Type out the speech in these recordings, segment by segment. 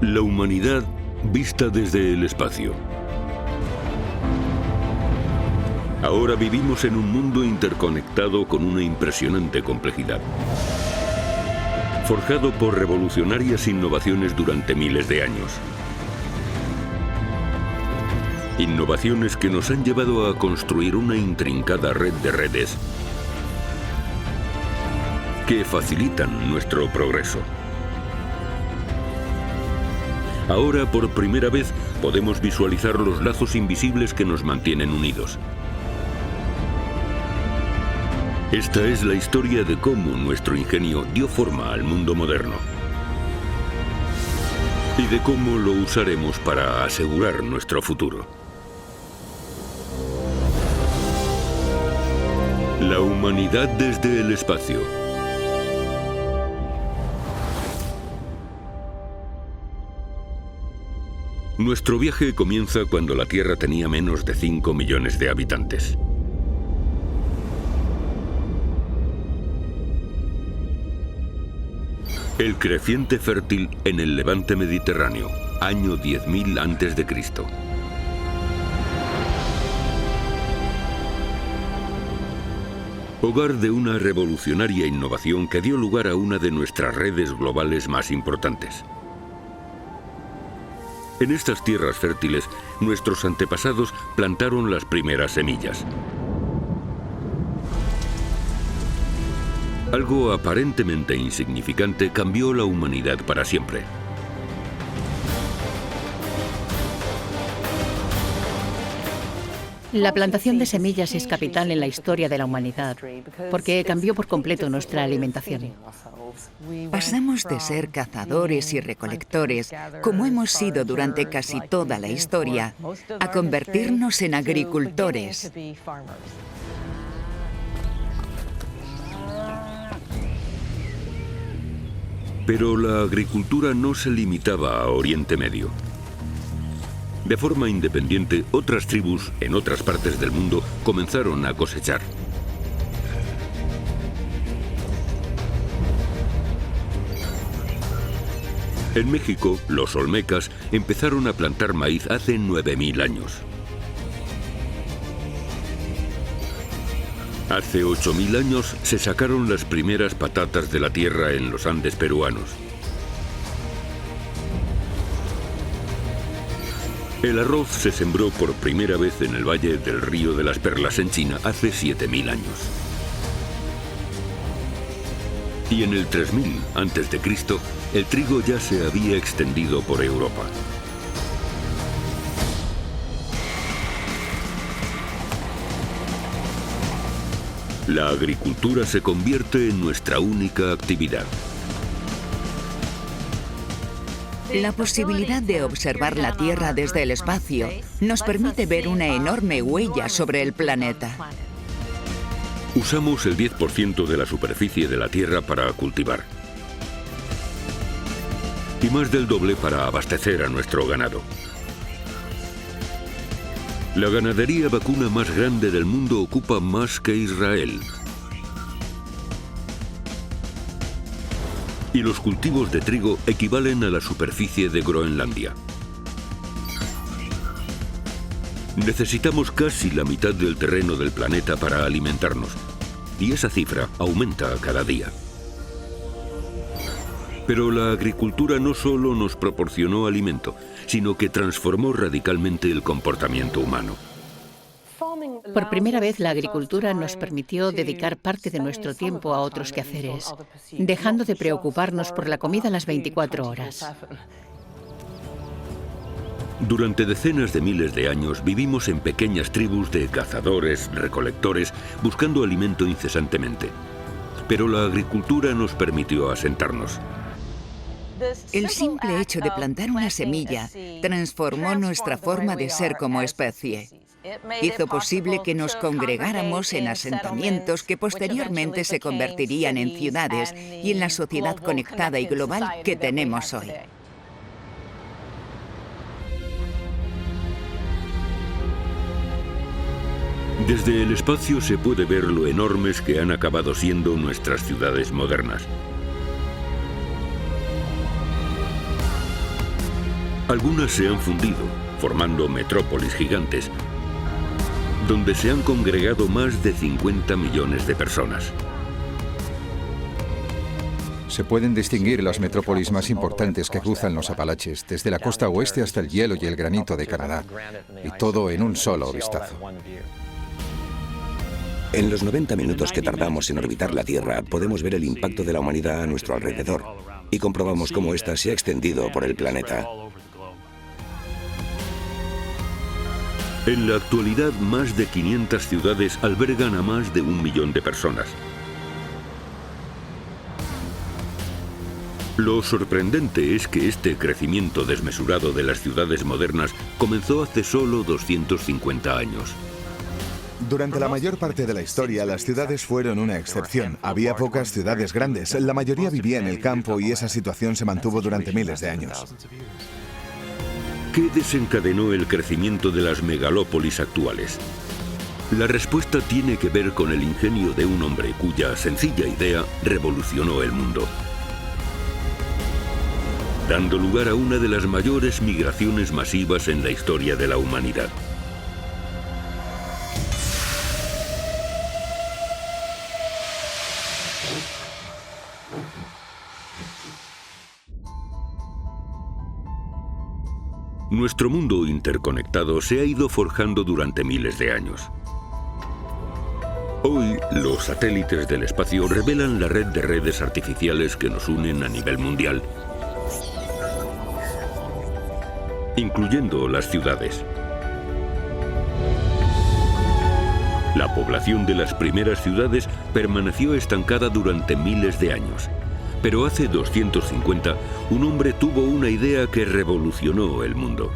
La humanidad vista desde el espacio. Ahora vivimos en un mundo interconectado con una impresionante complejidad, forjado por revolucionarias innovaciones durante miles de años. Innovaciones que nos han llevado a construir una intrincada red de redes que facilitan nuestro progreso. Ahora, por primera vez, podemos visualizar los lazos invisibles que nos mantienen unidos. Esta es la historia de cómo nuestro ingenio dio forma al mundo moderno y de cómo lo usaremos para asegurar nuestro futuro. La humanidad desde el espacio. Nuestro viaje comienza cuando la Tierra tenía menos de 5 millones de habitantes. El creciente fértil en el levante mediterráneo, año 10.000 a.C. Hogar de una revolucionaria innovación que dio lugar a una de nuestras redes globales más importantes. En estas tierras fértiles, nuestros antepasados plantaron las primeras semillas. Algo aparentemente insignificante cambió la humanidad para siempre. La plantación de semillas es capital en la historia de la humanidad, porque cambió por completo nuestra alimentación. Pasamos de ser cazadores y recolectores, como hemos sido durante casi toda la historia, a convertirnos en agricultores. Pero la agricultura no se limitaba a Oriente Medio. De forma independiente, otras tribus en otras partes del mundo comenzaron a cosechar. En México, los olmecas empezaron a plantar maíz hace 9.000 años. Hace 8.000 años se sacaron las primeras patatas de la tierra en los Andes peruanos. El arroz se sembró por primera vez en el Valle del Río de las Perlas en China hace 7.000 años. Y en el 3000 a.C., el trigo ya se había extendido por Europa. La agricultura se convierte en nuestra única actividad. La posibilidad de observar la Tierra desde el espacio nos permite ver una enorme huella sobre el planeta. Usamos el 10% de la superficie de la Tierra para cultivar. Y más del doble para abastecer a nuestro ganado. La ganadería vacuna más grande del mundo ocupa más que Israel. Y los cultivos de trigo equivalen a la superficie de Groenlandia. Necesitamos casi la mitad del terreno del planeta para alimentarnos, y esa cifra aumenta cada día. Pero la agricultura no solo nos proporcionó alimento, sino que transformó radicalmente el comportamiento humano. Por primera vez, la agricultura nos permitió dedicar parte de nuestro tiempo a otros quehaceres, dejando de preocuparnos por la comida las 24 horas. Durante decenas de miles de años vivimos en pequeñas tribus de cazadores, recolectores, buscando alimento incesantemente. Pero la agricultura nos permitió asentarnos. El simple hecho de plantar una semilla transformó nuestra forma de ser como especie. Hizo posible que nos congregáramos en asentamientos que posteriormente se convertirían en ciudades y en la sociedad conectada y global que tenemos hoy. Desde el espacio se puede ver lo enormes que han acabado siendo nuestras ciudades modernas. Algunas se han fundido, formando metrópolis gigantes, donde se han congregado más de 50 millones de personas. Se pueden distinguir las metrópolis más importantes que cruzan los Apalaches, desde la costa oeste hasta el hielo y el granito de Canadá, y todo en un solo vistazo. En los 90 minutos que tardamos en orbitar la Tierra, podemos ver el impacto de la humanidad a nuestro alrededor, y comprobamos cómo ésta se ha extendido por el planeta. En la actualidad, más de 500 ciudades albergan a más de 1 millón de personas. Lo sorprendente es que este crecimiento desmesurado de las ciudades modernas comenzó hace solo 250 años. Durante la mayor parte de la historia, las ciudades fueron una excepción. Había pocas ciudades grandes, la mayoría vivía en el campo y esa situación se mantuvo durante miles de años. ¿Qué desencadenó el crecimiento de las megalópolis actuales? La respuesta tiene que ver con el ingenio de un hombre cuya sencilla idea revolucionó el mundo, dando lugar a una de las mayores migraciones masivas en la historia de la humanidad. Nuestro mundo interconectado se ha ido forjando durante miles de años. Hoy, los satélites del espacio revelan la red de redes artificiales que nos unen a nivel mundial, incluyendo las ciudades. La población de las primeras ciudades permaneció estancada durante miles de años. Pero hace 250, un hombre tuvo una idea que revolucionó el mundo.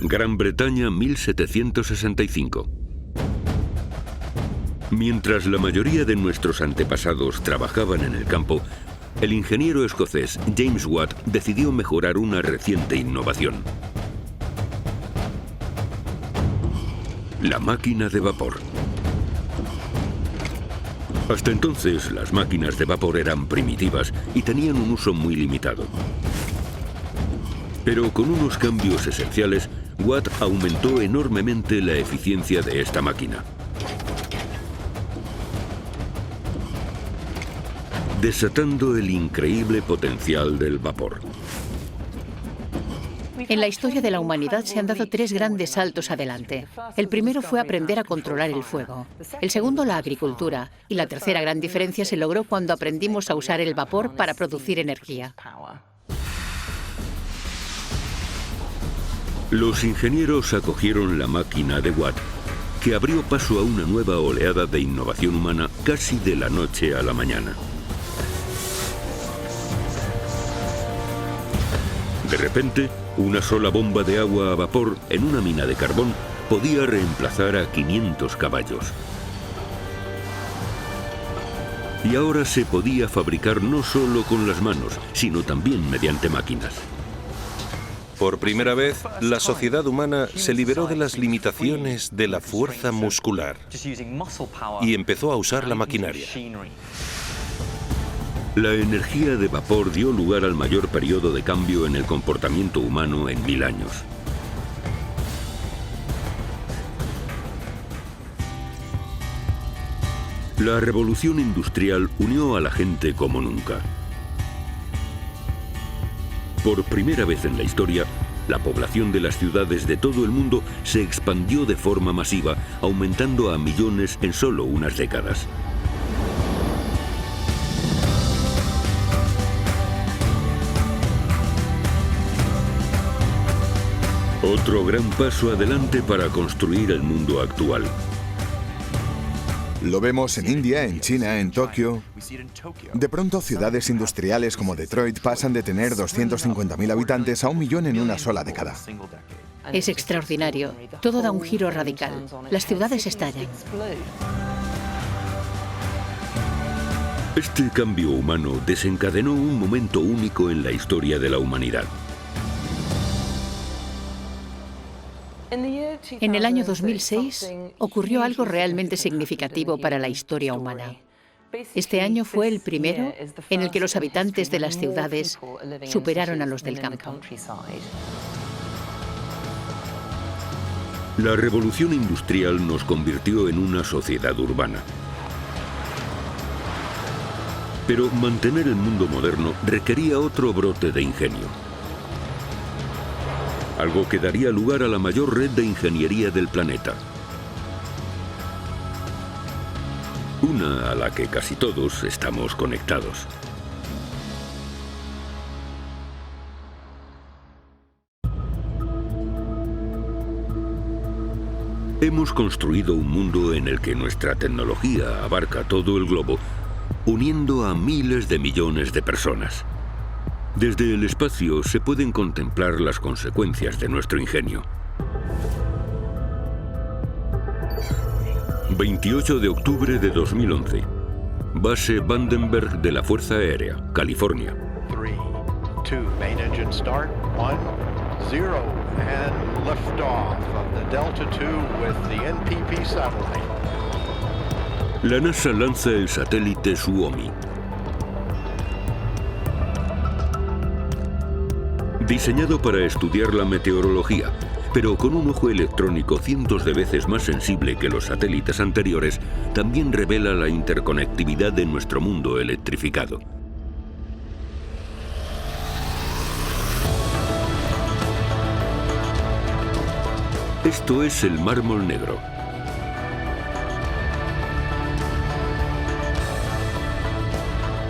Gran Bretaña, 1765. Mientras la mayoría de nuestros antepasados trabajaban en el campo, el ingeniero escocés James Watt decidió mejorar una reciente innovación: la máquina de vapor. Hasta entonces, las máquinas de vapor eran primitivas y tenían un uso muy limitado. Pero con unos cambios esenciales, Watt aumentó enormemente la eficiencia de esta máquina, desatando el increíble potencial del vapor. En la historia de la humanidad se han dado 3 grandes saltos adelante. El primero fue aprender a controlar el fuego. El segundo, la agricultura. Y la tercera gran diferencia se logró cuando aprendimos a usar el vapor para producir energía. Los ingenieros acogieron la máquina de Watt, que abrió paso a una nueva oleada de innovación humana casi de la noche a la mañana. De repente, una sola bomba de agua a vapor en una mina de carbón podía reemplazar a 500 caballos. Y ahora se podía fabricar no solo con las manos, sino también mediante máquinas. Por primera vez, la sociedad humana se liberó de las limitaciones de la fuerza muscular y empezó a usar la maquinaria. La energía de vapor dio lugar al mayor periodo de cambio en el comportamiento humano en 1000 años. La revolución industrial unió a la gente como nunca. Por primera vez en la historia, la población de las ciudades de todo el mundo se expandió de forma masiva, aumentando a millones en solo unas décadas. Otro gran paso adelante para construir el mundo actual. Lo vemos en India, en China, en Tokio. De pronto, ciudades industriales como Detroit pasan de tener 250.000 habitantes a 1 millón en una sola década. Es extraordinario. Todo da un giro radical. Las ciudades estallan. Este cambio humano desencadenó un momento único en la historia de la humanidad. En el año 2006 ocurrió algo realmente significativo para la historia humana. Este año fue el primero en el que los habitantes de las ciudades superaron a los del campo. La revolución industrial nos convirtió en una sociedad urbana. Pero mantener el mundo moderno requería otro brote de ingenio. Algo que daría lugar a la mayor red de ingeniería del planeta. Una a la que casi todos estamos conectados. Hemos construido un mundo en el que nuestra tecnología abarca todo el globo, uniendo a miles de millones de personas. Desde el espacio se pueden contemplar las consecuencias de nuestro ingenio. 28 de octubre de 2011. Base Vandenberg de la Fuerza Aérea, California. 3, 2, main engine start, 1, 0, and liftoff of the Delta II with the NPP satellite. La NASA lanza el satélite Suomi. Diseñado para estudiar la meteorología, pero con un ojo electrónico cientos de veces más sensible que los satélites anteriores, también revela la interconectividad de nuestro mundo electrificado. Esto es el mármol negro.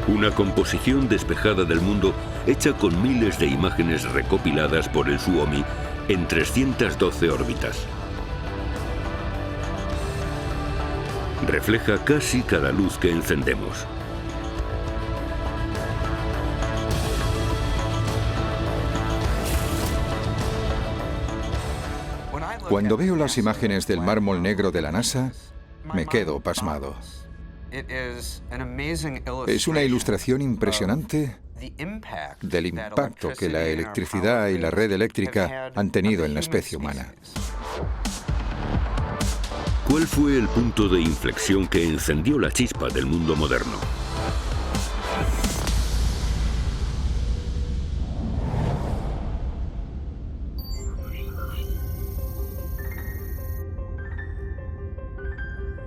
Una composición despejada del mundo hecha con miles de imágenes recopiladas por el Suomi en 312 órbitas. Refleja casi cada luz que encendemos. Cuando veo las imágenes del mármol negro de la NASA, me quedo pasmado. Es una ilustración impresionante del impacto que la electricidad y la red eléctrica han tenido en la especie humana. ¿Cuál fue el punto de inflexión que encendió la chispa del mundo moderno?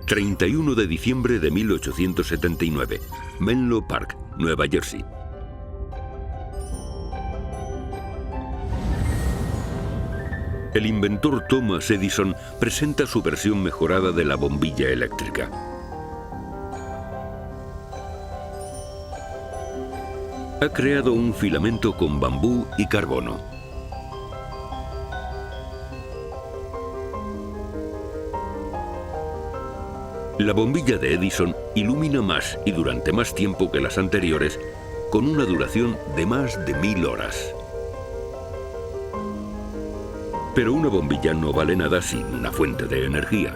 ...31 de diciembre de 1879... Menlo Park, Nueva Jersey. El inventor Thomas Edison presenta su versión mejorada de la bombilla eléctrica. Ha creado un filamento con bambú y carbono. La bombilla de Edison ilumina más y durante más tiempo que las anteriores, con una duración de más de 1000 horas. Pero una bombilla no vale nada sin una fuente de energía.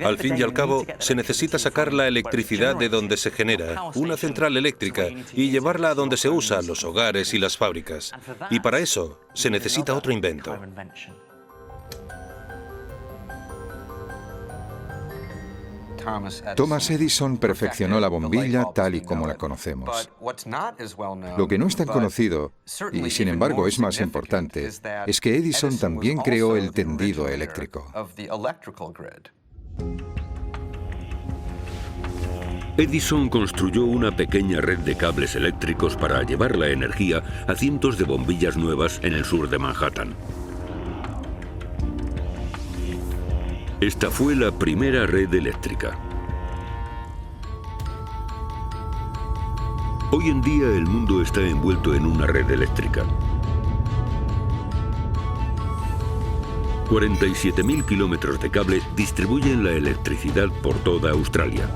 Al fin y al cabo, se necesita sacar la electricidad de donde se genera, una central eléctrica, y llevarla a donde se usa, los hogares y las fábricas. Y para eso, se necesita otro invento. Thomas Edison perfeccionó la bombilla tal y como la conocemos. Lo que no es tan conocido, y sin embargo es más importante, es que Edison también creó el tendido eléctrico. Edison construyó una pequeña red de cables eléctricos para llevar la energía a cientos de bombillas nuevas en el sur de Manhattan. Esta fue la primera red eléctrica. Hoy en día el mundo está envuelto en una red eléctrica. 47.000 kilómetros de cable distribuyen la electricidad por toda Australia.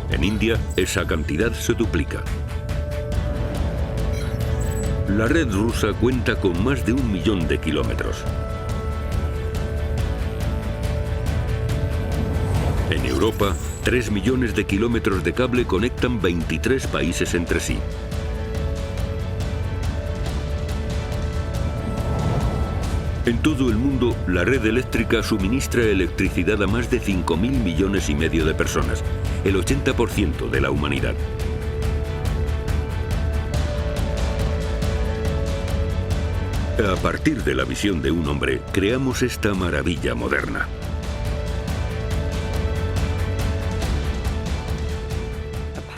En India, esa cantidad se duplica. La red rusa cuenta con más de 1 millón de kilómetros. En Europa, 3 millones de kilómetros de cable conectan 23 países entre sí. En todo el mundo, la red eléctrica suministra electricidad a más de 5.000 millones y medio de personas, el 80% de la humanidad. A partir de la visión de un hombre, creamos esta maravilla moderna.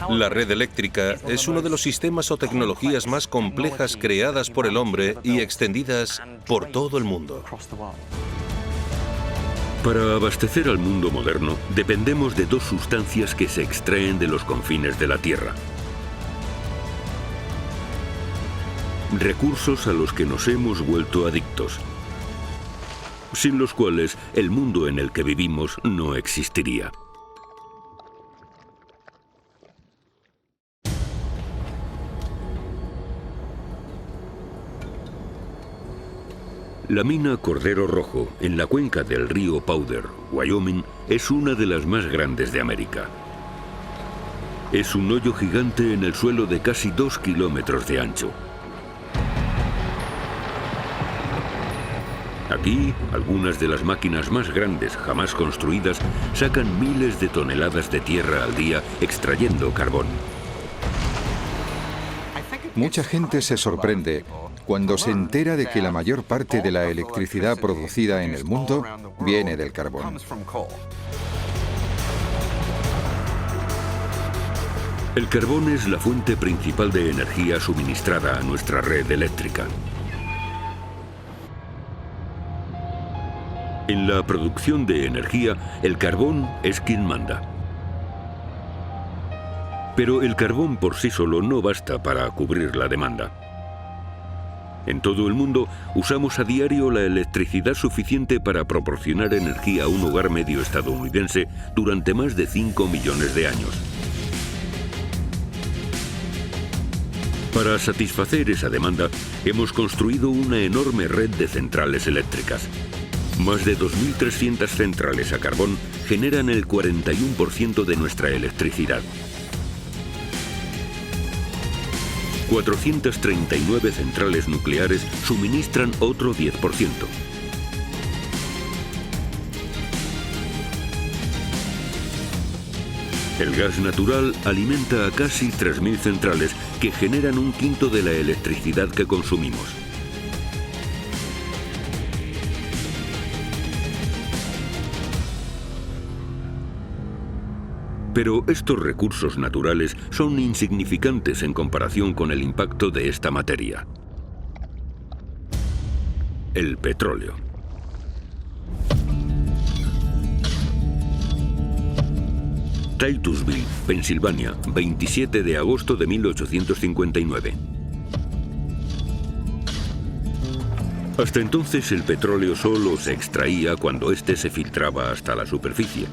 La red eléctrica es uno de los sistemas o tecnologías más complejas creadas por el hombre y extendidas por todo el mundo. Para abastecer al mundo moderno, dependemos de dos sustancias que se extraen de los confines de la Tierra. Recursos a los que nos hemos vuelto adictos, sin los cuales el mundo en el que vivimos no existiría. La mina Cordero Rojo, en la cuenca del río Powder, Wyoming, es una de las más grandes de América. Es un hoyo gigante en el suelo de casi 2 kilómetros de ancho. Aquí, algunas de las máquinas más grandes jamás construidas sacan miles de toneladas de tierra al día extrayendo carbón. Mucha gente se sorprende cuando se entera de que la mayor parte de la electricidad producida en el mundo viene del carbón. El carbón es la fuente principal de energía suministrada a nuestra red eléctrica. En la producción de energía, el carbón es quien manda. Pero el carbón por sí solo no basta para cubrir la demanda. En todo el mundo usamos a diario la electricidad suficiente para proporcionar energía a un hogar medio estadounidense durante más de 5 millones de años. Para satisfacer esa demanda, hemos construido una enorme red de centrales eléctricas. Más de 2.300 centrales a carbón generan el 41% de nuestra electricidad. 439 centrales nucleares suministran otro 10%. El gas natural alimenta a casi 3.000 centrales que generan un quinto de la electricidad que consumimos. Pero estos recursos naturales son insignificantes en comparación con el impacto de esta materia. El petróleo. Titusville, Pensilvania, 27 de agosto de 1859. Hasta entonces el petróleo solo se extraía cuando éste se filtraba hasta la superficie.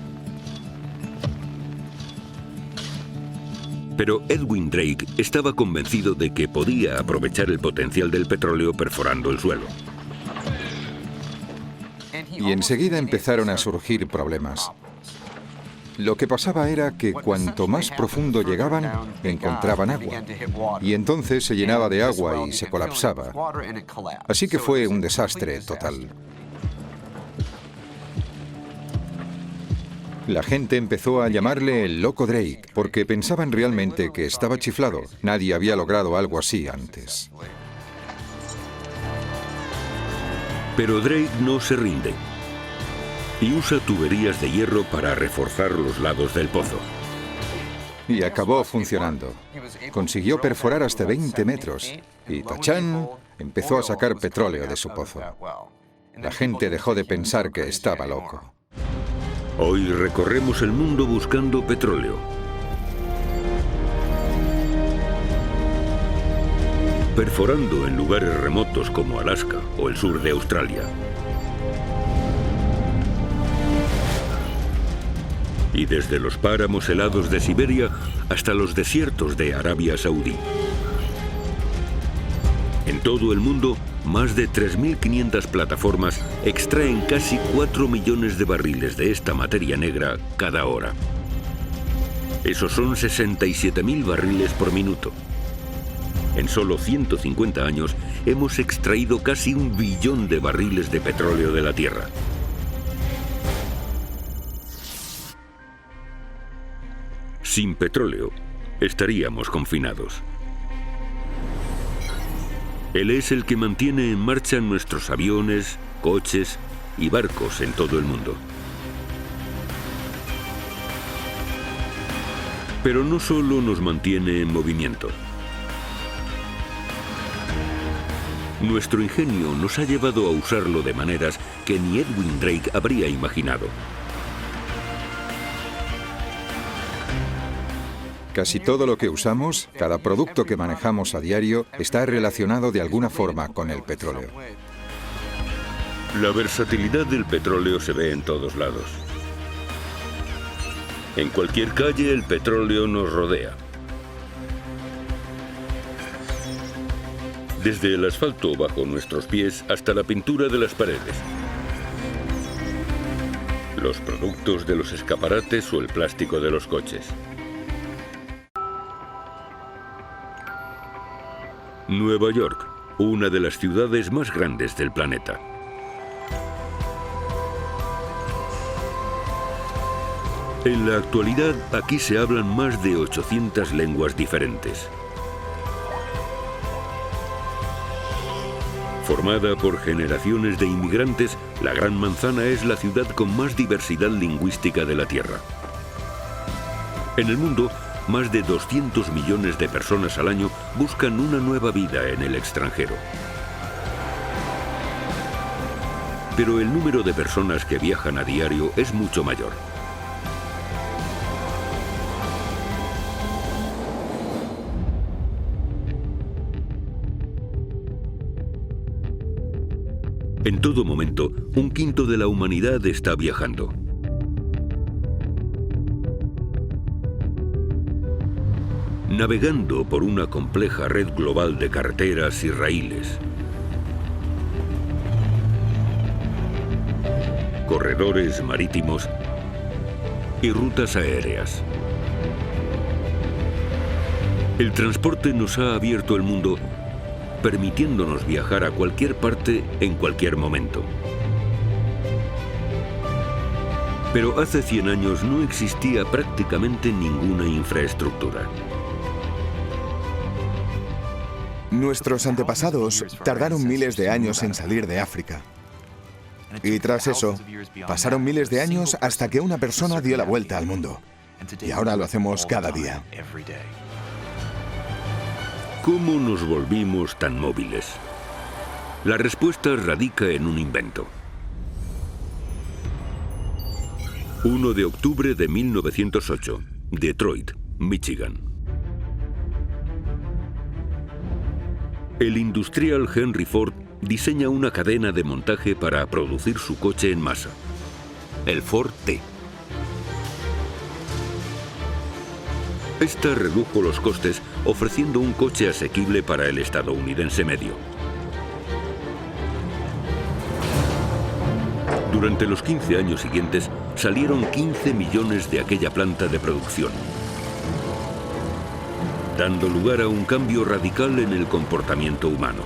Pero Edwin Drake estaba convencido de que podía aprovechar el potencial del petróleo perforando el suelo. Y enseguida empezaron a surgir problemas. Lo que pasaba era que cuanto más profundo llegaban, encontraban agua. Y entonces se llenaba de agua y se colapsaba. Así que fue un desastre total. La gente empezó a llamarle el loco Drake, porque pensaban realmente que estaba chiflado. Nadie había logrado algo así antes. Pero Drake no se rinde y usa tuberías de hierro para reforzar los lados del pozo. Y acabó funcionando. Consiguió perforar hasta 20 metros y tachán, empezó a sacar petróleo de su pozo. La gente dejó de pensar que estaba loco. Hoy recorremos el mundo buscando petróleo. Perforando en lugares remotos como Alaska o el sur de Australia. Y desde los páramos helados de Siberia hasta los desiertos de Arabia Saudí. En todo el mundo, más de 3.500 plataformas extraen casi 4 millones de barriles de esta materia negra cada hora. Esos son 67.000 barriles por minuto. En solo 150 años hemos extraído casi 1 billón de barriles de petróleo de la Tierra. Sin petróleo, estaríamos confinados. Él es el que mantiene en marcha nuestros aviones, coches y barcos en todo el mundo. Pero no solo nos mantiene en movimiento. Nuestro ingenio nos ha llevado a usarlo de maneras que ni Edwin Drake habría imaginado. Casi todo lo que usamos, cada producto que manejamos a diario, está relacionado de alguna forma con el petróleo. La versatilidad del petróleo se ve en todos lados. En cualquier calle el petróleo nos rodea. Desde el asfalto bajo nuestros pies hasta la pintura de las paredes. Los productos de los escaparates o el plástico de los coches. Nueva York, una de las ciudades más grandes del planeta. En la actualidad, aquí se hablan más de 800 lenguas diferentes. Formada por generaciones de inmigrantes, la Gran Manzana es la ciudad con más diversidad lingüística de la Tierra. En el mundo, más de 200 millones de personas al año buscan una nueva vida en el extranjero. Pero el número de personas que viajan a diario es mucho mayor. En todo momento, 1/5 de la humanidad está viajando. Navegando por una compleja red global de carreteras y raíles, corredores marítimos y rutas aéreas. El transporte nos ha abierto el mundo, permitiéndonos viajar a cualquier parte en cualquier momento. Pero hace 100 años no existía prácticamente ninguna infraestructura. Nuestros antepasados tardaron miles de años en salir de África. Y tras eso, pasaron miles de años hasta que una persona dio la vuelta al mundo. Y ahora lo hacemos cada día. ¿Cómo nos volvimos tan móviles? La respuesta radica en un invento. 1 de octubre de 1908, Detroit, Michigan. El industrial Henry Ford diseña una cadena de montaje para producir su coche en masa, el Ford T. Esta redujo los costes ofreciendo un coche asequible para el estadounidense medio. Durante los 15 años siguientes salieron 15 millones de aquella planta de producción, dando lugar a un cambio radical en el comportamiento humano.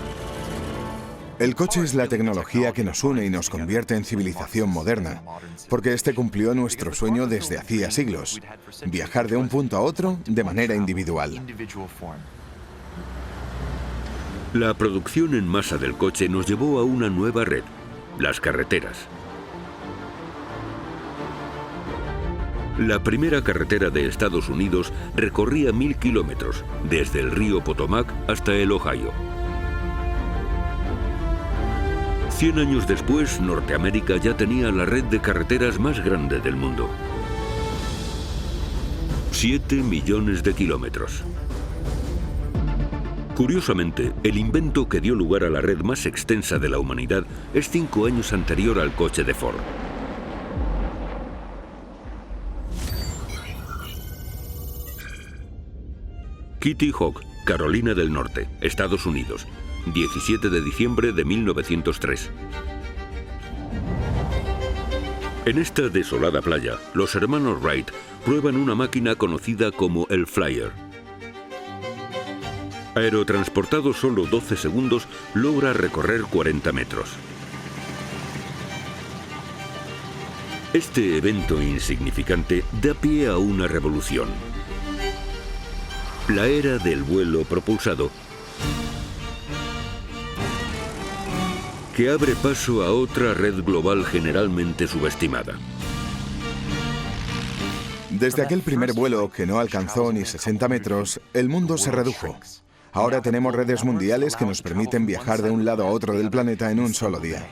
El coche es la tecnología que nos une y nos convierte en civilización moderna, porque este cumplió nuestro sueño desde hacía siglos: viajar de un punto a otro de manera individual. La producción en masa del coche nos llevó a una nueva red, las carreteras. La primera carretera de Estados Unidos recorría 1000 kilómetros, desde el río Potomac hasta el Ohio. 100 años después, Norteamérica ya tenía la red de carreteras más grande del mundo. 7 millones de kilómetros. Curiosamente, el invento que dio lugar a la red más extensa de la humanidad es 5 años anterior al coche de Ford. Kitty Hawk, Carolina del Norte, Estados Unidos, 17 de diciembre de 1903. En esta desolada playa, los hermanos Wright prueban una máquina conocida como el Flyer. Aerotransportado solo 12 segundos, logra recorrer 40 metros. Este evento insignificante da pie a una revolución. La era del vuelo propulsado, que abre paso a otra red global generalmente subestimada. Desde aquel primer vuelo que no alcanzó ni 60 metros, el mundo se redujo. Ahora tenemos redes mundiales que nos permiten viajar de un lado a otro del planeta en un solo día.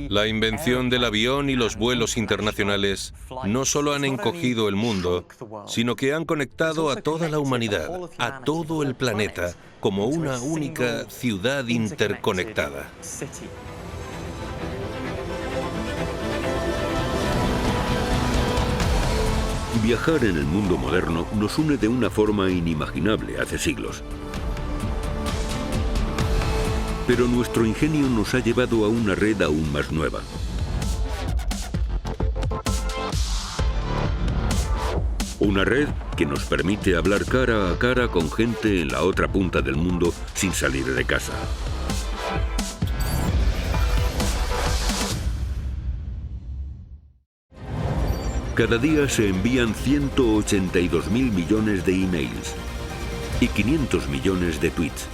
La invención del avión y los vuelos internacionales no solo han encogido el mundo, sino que han conectado a toda la humanidad, a todo el planeta, como una única ciudad interconectada. Viajar en el mundo moderno nos une de una forma inimaginable hace siglos. Pero nuestro ingenio nos ha llevado a una red aún más nueva. Una red que nos permite hablar cara a cara con gente en la otra punta del mundo sin salir de casa. Cada día se envían 182.000 millones de emails y 500 millones de tweets.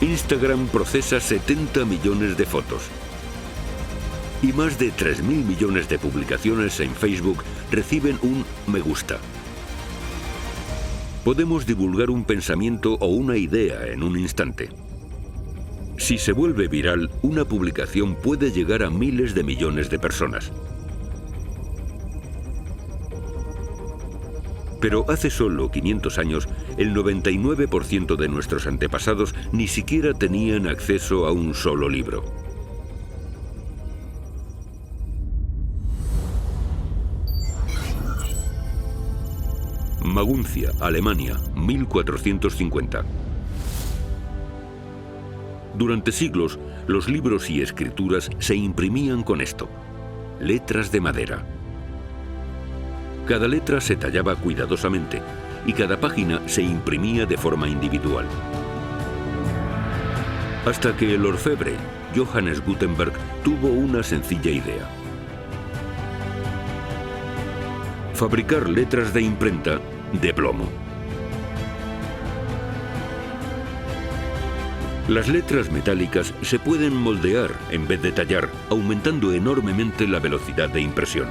Instagram procesa 70 millones de fotos. Y más de 3.000 millones de publicaciones en Facebook reciben un me gusta. Podemos divulgar un pensamiento o una idea en un instante. Si se vuelve viral, una publicación puede llegar a miles de millones de personas. Pero hace solo 500 años, el 99% de nuestros antepasados ni siquiera tenían acceso a un solo libro. Maguncia, Alemania, 1450. Durante siglos, los libros y escrituras se imprimían con esto: letras de madera. Cada letra se tallaba cuidadosamente y cada página se imprimía de forma individual. Hasta que el orfebre, Johannes Gutenberg, tuvo una sencilla idea: fabricar letras de imprenta de plomo. Las letras metálicas se pueden moldear en vez de tallar, aumentando enormemente la velocidad de impresión.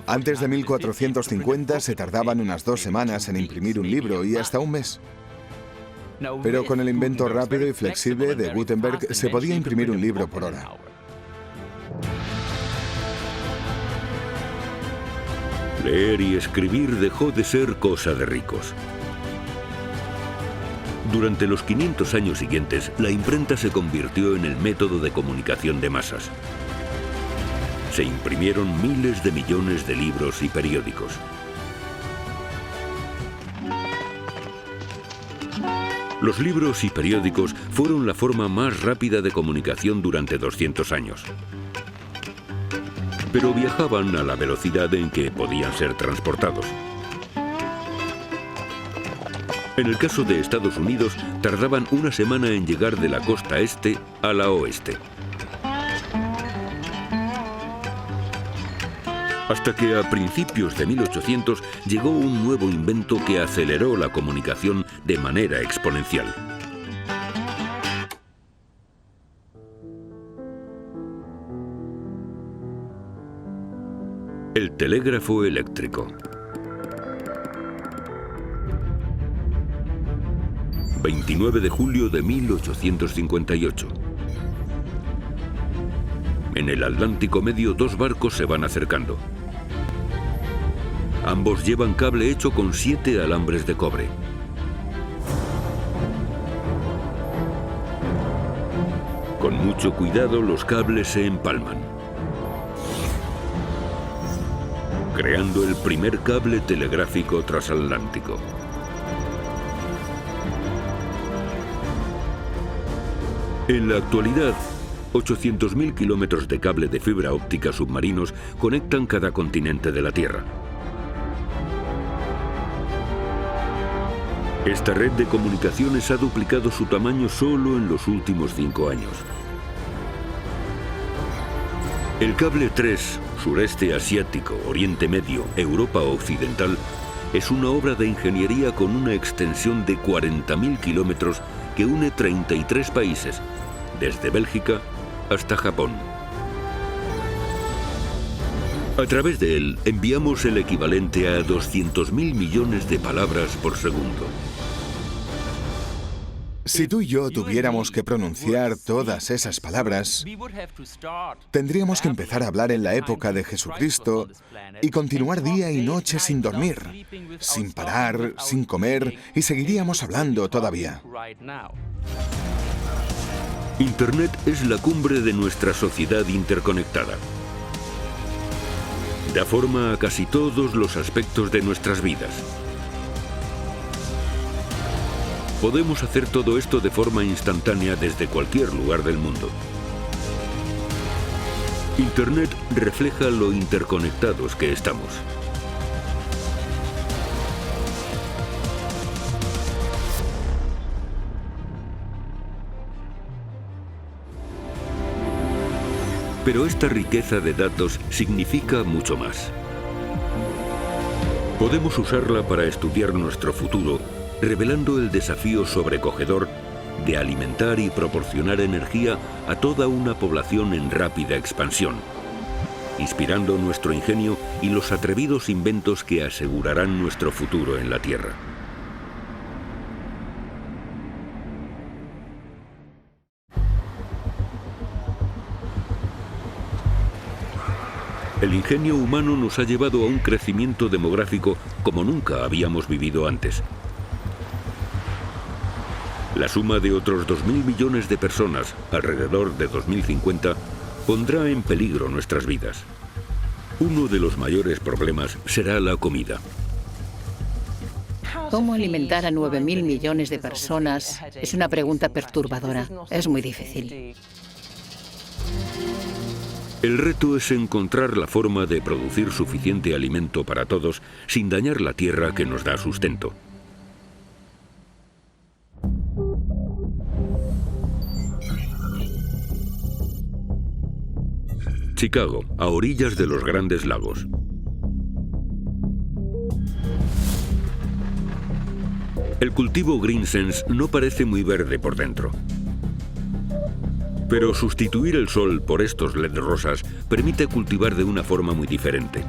Antes de 1450 se tardaban unas 2 semanas en imprimir un libro y hasta un mes. Pero con el invento rápido y flexible de Gutenberg se podía imprimir un libro por hora. Leer y escribir dejó de ser cosa de ricos. Durante los 500 años siguientes, la imprenta se convirtió en el método de comunicación de masas. Se imprimieron miles de millones de libros y periódicos. Los libros y periódicos fueron la forma más rápida de comunicación durante 200 años. Pero viajaban a la velocidad en que podían ser transportados. En el caso de Estados Unidos, tardaban una semana en llegar de la costa este a la oeste. Hasta que a principios de 1800 llegó un nuevo invento que aceleró la comunicación de manera exponencial. El telégrafo eléctrico. 29 de julio de 1858. En el Atlántico Medio, 2 barcos se van acercando. Ambos llevan cable hecho con 7 alambres de cobre. Con mucho cuidado, los cables se empalman, creando el primer cable telegráfico transatlántico. En la actualidad, 800.000 kilómetros de cable de fibra óptica submarinos conectan cada continente de la Tierra. Esta red de comunicaciones ha duplicado su tamaño solo en los últimos 5 años. El cable 3, sureste asiático, Oriente Medio, Europa Occidental, es una obra de ingeniería con una extensión de 40.000 kilómetros que une 33 países, desde Bélgica hasta Japón. A través de él enviamos el equivalente a 200.000 millones de palabras por segundo. Si tú y yo tuviéramos que pronunciar todas esas palabras, tendríamos que empezar a hablar en la época de Jesucristo y continuar día y noche sin dormir, sin parar, sin comer, y seguiríamos hablando todavía. Internet es la cumbre de nuestra sociedad interconectada. Da forma a casi todos los aspectos de nuestras vidas. Podemos hacer todo esto de forma instantánea desde cualquier lugar del mundo. Internet refleja lo interconectados que estamos. Pero esta riqueza de datos significa mucho más. Podemos usarla para estudiar nuestro futuro, revelando el desafío sobrecogedor de alimentar y proporcionar energía a toda una población en rápida expansión, inspirando nuestro ingenio y los atrevidos inventos que asegurarán nuestro futuro en la Tierra. El ingenio humano nos ha llevado a un crecimiento demográfico como nunca habíamos vivido antes. La suma de otros 2.000 millones de personas alrededor de 2050 pondrá en peligro nuestras vidas. Uno de los mayores problemas será la comida. ¿Cómo alimentar a 9.000 millones de personas? Es una pregunta perturbadora. Es muy difícil. El reto es encontrar la forma de producir suficiente alimento para todos sin dañar la tierra que nos da sustento. Chicago, a orillas de los Grandes Lagos. El cultivo GreenSense no parece muy verde por dentro. Pero sustituir el sol por estos LED rosas permite cultivar de una forma muy diferente.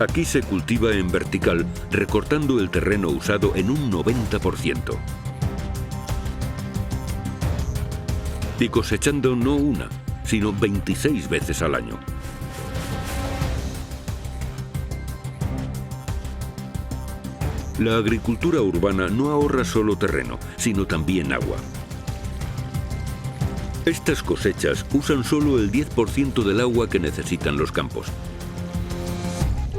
Aquí se cultiva en vertical, recortando el terreno usado en un 90%. Y cosechando no una, sino 26 veces al año. La agricultura urbana no ahorra solo terreno, sino también agua. Estas cosechas usan solo el 10% del agua que necesitan los campos.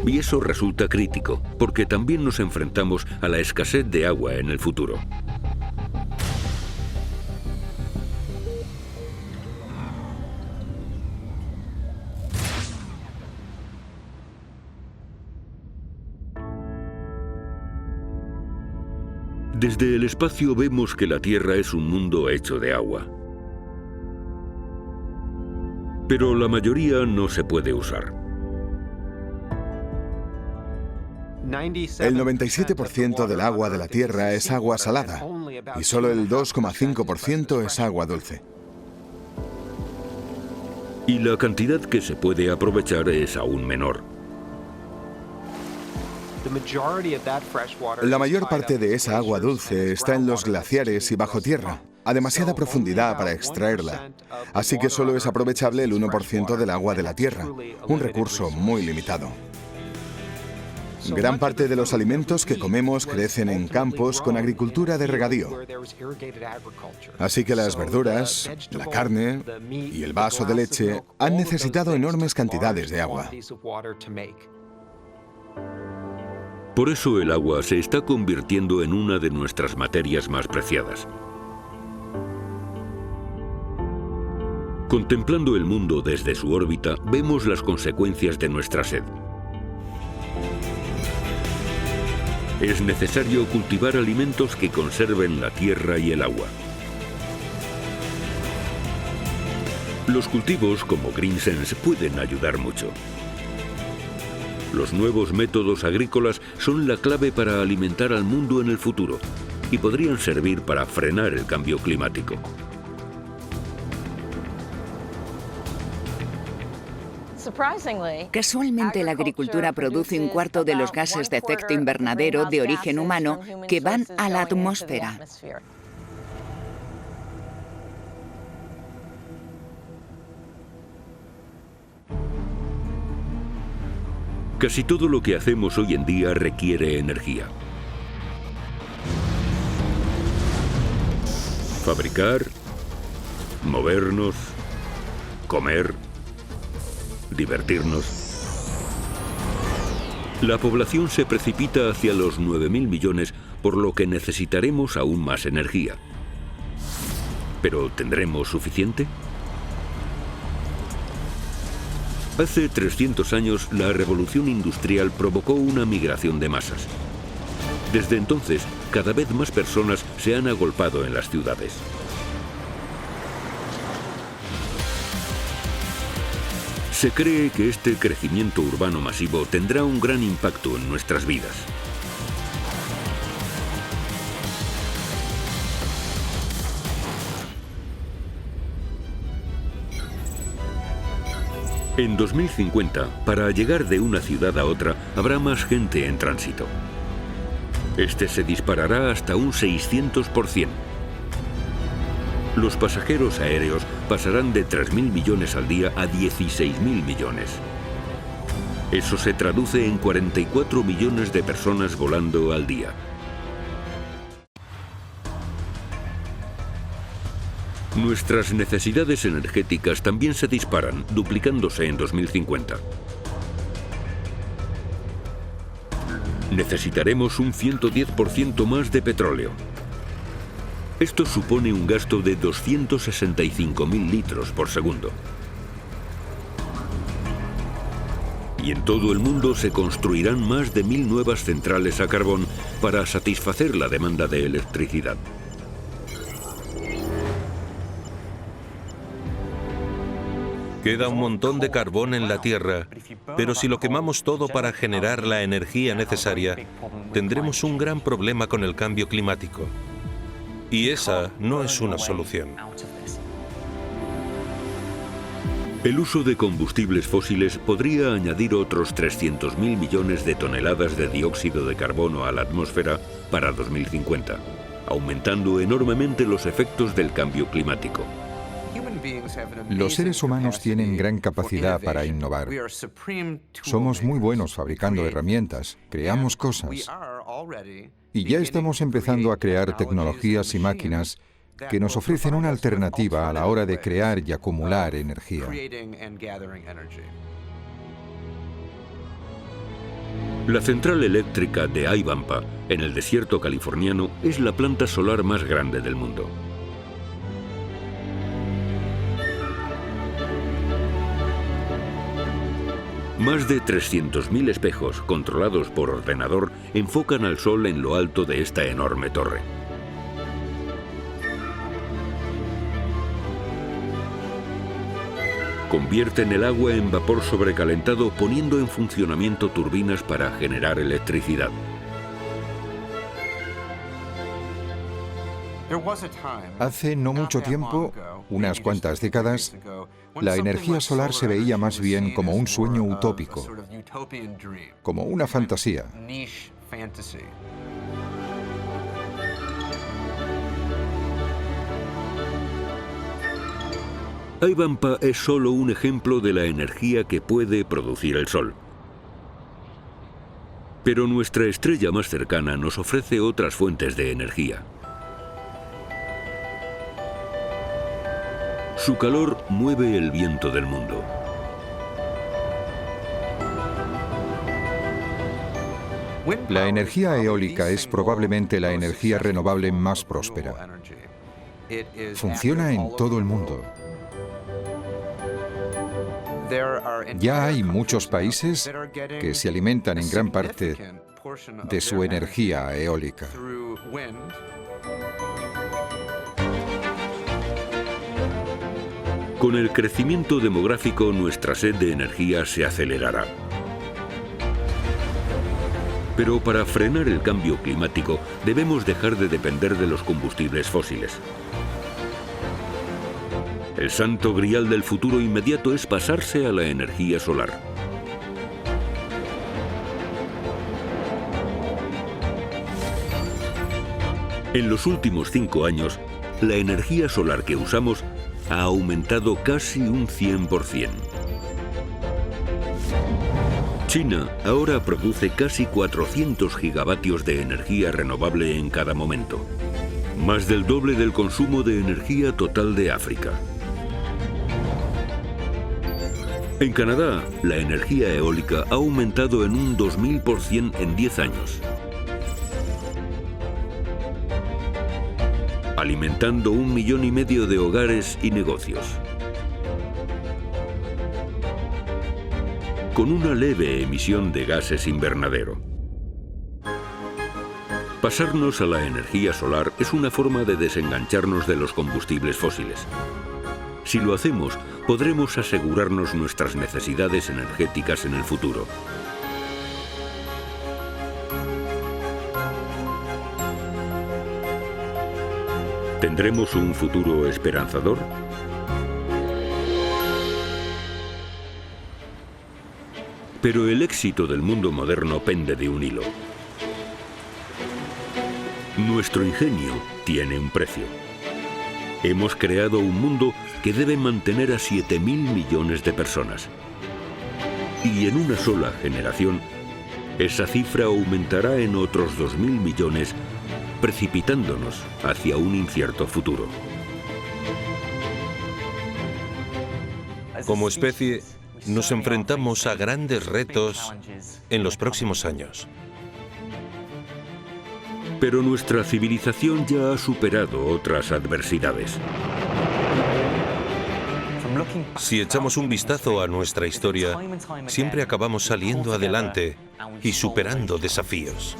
Y eso resulta crítico, porque también nos enfrentamos a la escasez de agua en el futuro. Desde el espacio vemos que la Tierra es un mundo hecho de agua. Pero la mayoría no se puede usar. El 97% del agua de la Tierra es agua salada y solo el 2,5% es agua dulce. Y la cantidad que se puede aprovechar es aún menor. La mayor parte de esa agua dulce está en los glaciares y bajo tierra, a demasiada profundidad para extraerla, así que solo es aprovechable el 1% del agua de la tierra, un recurso muy limitado. Gran parte de los alimentos que comemos crecen en campos con agricultura de regadío. Así que las verduras, la carne y el vaso de leche han necesitado enormes cantidades de agua. Por eso el agua se está convirtiendo en una de nuestras materias más preciadas. Contemplando el mundo desde su órbita, vemos las consecuencias de nuestra sed. Es necesario cultivar alimentos que conserven la tierra y el agua. Los cultivos como GreenSense pueden ayudar mucho. Los nuevos métodos agrícolas son la clave para alimentar al mundo en el futuro y podrían servir para frenar el cambio climático. Casualmente, la agricultura produce un cuarto de los gases de efecto invernadero de origen humano que van a la atmósfera. Casi todo lo que hacemos hoy en día requiere energía. Fabricar, movernos, comer, divertirnos. La población se precipita hacia los 9.000 millones, por lo que necesitaremos aún más energía. ¿Pero tendremos suficiente? Hace 300 años, la revolución industrial provocó una migración de masas. Desde entonces, cada vez más personas se han agolpado en las ciudades. Se cree que este crecimiento urbano masivo tendrá un gran impacto en nuestras vidas. En 2050, para llegar de una ciudad a otra, habrá más gente en tránsito. Este se disparará hasta un 600%. Los pasajeros aéreos pasarán de 3.000 millones al día a 16.000 millones. Eso se traduce en 44 millones de personas volando al día. Nuestras necesidades energéticas también se disparan, duplicándose en 2050. Necesitaremos un 110% más de petróleo. Esto supone un gasto de 265.000 litros por segundo. Y en todo el mundo se construirán más de 1.000 nuevas centrales a carbón para satisfacer la demanda de electricidad. Queda un montón de carbón en la Tierra, pero si lo quemamos todo para generar la energía necesaria, tendremos un gran problema con el cambio climático. Y esa no es una solución. El uso de combustibles fósiles podría añadir otros 300.000 millones de toneladas de dióxido de carbono a la atmósfera para 2050, aumentando enormemente los efectos del cambio climático. Los seres humanos tienen gran capacidad para innovar. Somos muy buenos fabricando herramientas, creamos cosas. Y ya estamos empezando a crear tecnologías y máquinas que nos ofrecen una alternativa a la hora de crear y acumular energía. La central eléctrica de Haibampa, en el desierto californiano, es la planta solar más grande del mundo. Más de 300.000 espejos, controlados por ordenador, enfocan al sol en lo alto de esta enorme torre. Convierten el agua en vapor sobrecalentado, poniendo en funcionamiento turbinas para generar electricidad. Hace no mucho tiempo, unas cuantas décadas, la energía solar se veía más bien como un sueño utópico, como una fantasía. Haibampa es solo un ejemplo de la energía que puede producir el sol. Pero nuestra estrella más cercana nos ofrece otras fuentes de energía. Su calor mueve el viento del mundo. La energía eólica es probablemente la energía renovable más próspera. Funciona en todo el mundo. Ya hay muchos países que se alimentan en gran parte de su energía eólica. Con el crecimiento demográfico, nuestra sed de energía se acelerará. Pero para frenar el cambio climático, debemos dejar de depender de los combustibles fósiles. El santo grial del futuro inmediato es pasarse a la energía solar. En los últimos 5 años, la energía solar que usamos ha aumentado casi un 100%. China ahora produce casi 400 gigavatios de energía renovable en cada momento, más del doble del consumo de energía total de África. En Canadá, la energía eólica ha aumentado en un 2000% en 10 años, alimentando 1,5 millones de hogares y negocios. Con una leve emisión de gases invernadero. Pasarnos a la energía solar es una forma de desengancharnos de los combustibles fósiles. Si lo hacemos, podremos asegurarnos nuestras necesidades energéticas en el futuro. ¿Tendremos un futuro esperanzador? Pero el éxito del mundo moderno pende de un hilo. Nuestro ingenio tiene un precio. Hemos creado un mundo que debe mantener a 7.000 millones de personas. Y en una sola generación, esa cifra aumentará en otros 2.000 millones, precipitándonos hacia un incierto futuro. Como especie, nos enfrentamos a grandes retos en los próximos años. Pero nuestra civilización ya ha superado otras adversidades. Si echamos un vistazo a nuestra historia, siempre acabamos saliendo adelante y superando desafíos.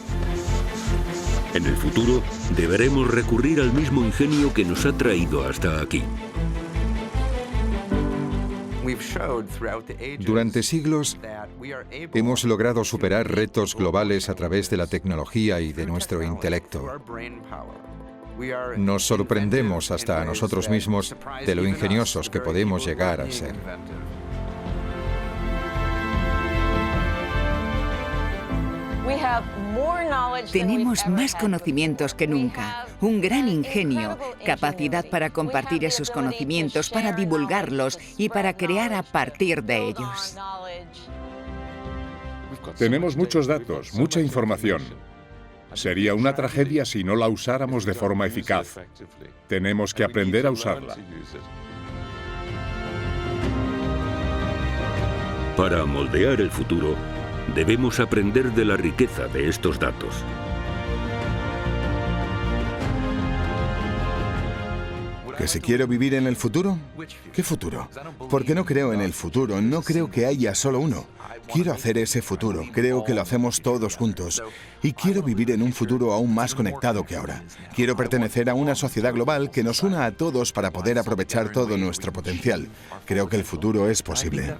En el futuro, deberemos recurrir al mismo ingenio que nos ha traído hasta aquí. Durante siglos, hemos logrado superar retos globales a través de la tecnología y de nuestro intelecto. Nos sorprendemos hasta a nosotros mismos de lo ingeniosos que podemos llegar a ser. Tenemos más conocimientos que nunca, un gran ingenio, capacidad para compartir esos conocimientos, para divulgarlos y para crear a partir de ellos. Tenemos muchos datos, mucha información. Sería una tragedia si no la usáramos de forma eficaz. Tenemos que aprender a usarla. Para moldear el futuro, debemos aprender de la riqueza de estos datos. ¿Que si quiero vivir en el futuro? ¿Qué futuro? Porque no creo en el futuro, no creo que haya solo uno. Quiero hacer ese futuro, creo que lo hacemos todos juntos. Y quiero vivir en un futuro aún más conectado que ahora. Quiero pertenecer a una sociedad global que nos una a todos para poder aprovechar todo nuestro potencial. Creo que el futuro es posible.